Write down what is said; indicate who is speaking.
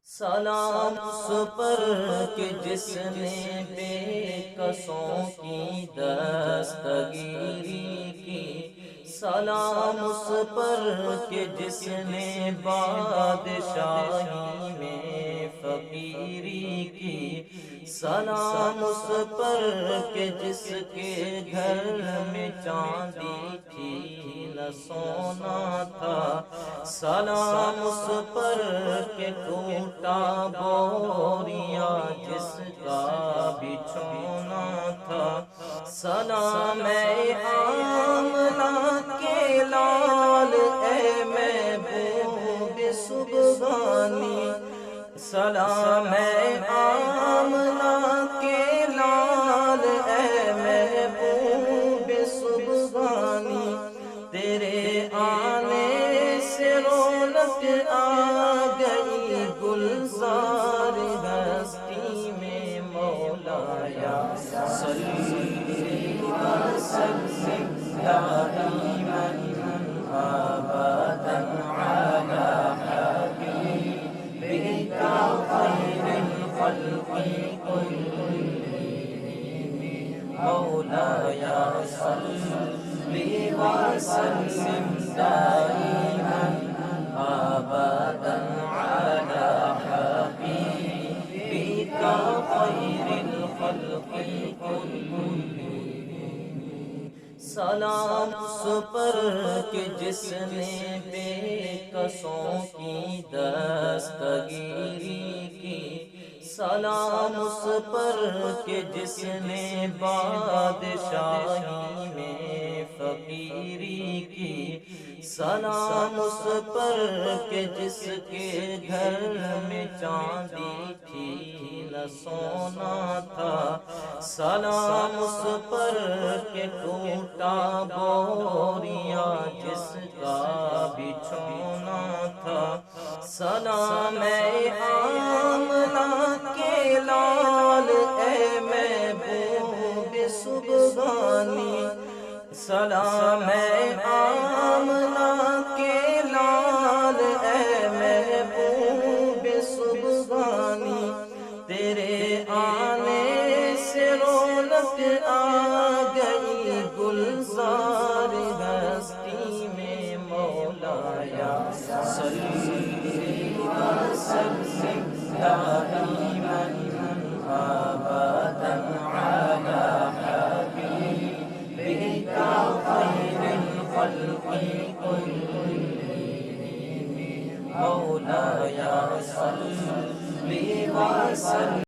Speaker 1: سلام اس پر کہ جس نے بے کسوں کی دستگیری کی، سلام اس پر کہ جس نے بادشاہی میں فقیری کی، سلام اس پر کہ جس کے گھر میں چاندی تھی نہ سونا تھا، سلام اس پر کہ ٹوٹا بوریا جس کا بچھونا تھا، سلام اے آمنہ کے لال اے محبوب سبحانی، سلام اے آمنہ کے لال اے محبوب سبحانی، تیرے آنے سے رونق آ گئی گلزار ہستی میں، مولایا صلی وسلم دائما ابدا علی حبیبک خیر الخلق کلہم، مولایا صلی وسلم دائما ابدا علی حبیبک خیر الخلق کلہم، سلام اس پر کہ جس نے بے کسوں کی دستگیری کی، سلام اس پر کہ جس نے بادشاہی میں فقیری کی، سلام اس پر کہ جس کے گھر میں چاندی تھی نہ سونا تھا، سلام اس پر کہ ٹوٹا بوریا جس کا بچھونا تھا، سلام اے آمنہ کے لال اے محبوب سبحانی، سلام اے آمنہ کے لال اے محبوب سبحانی، تیرے آنے سے رونق آ گئی گلزار ہستی میں، مولایا صلی وسلم دائما ابدا علی حبیبک خیر الخلق کلہم، مولایا صلی وسلم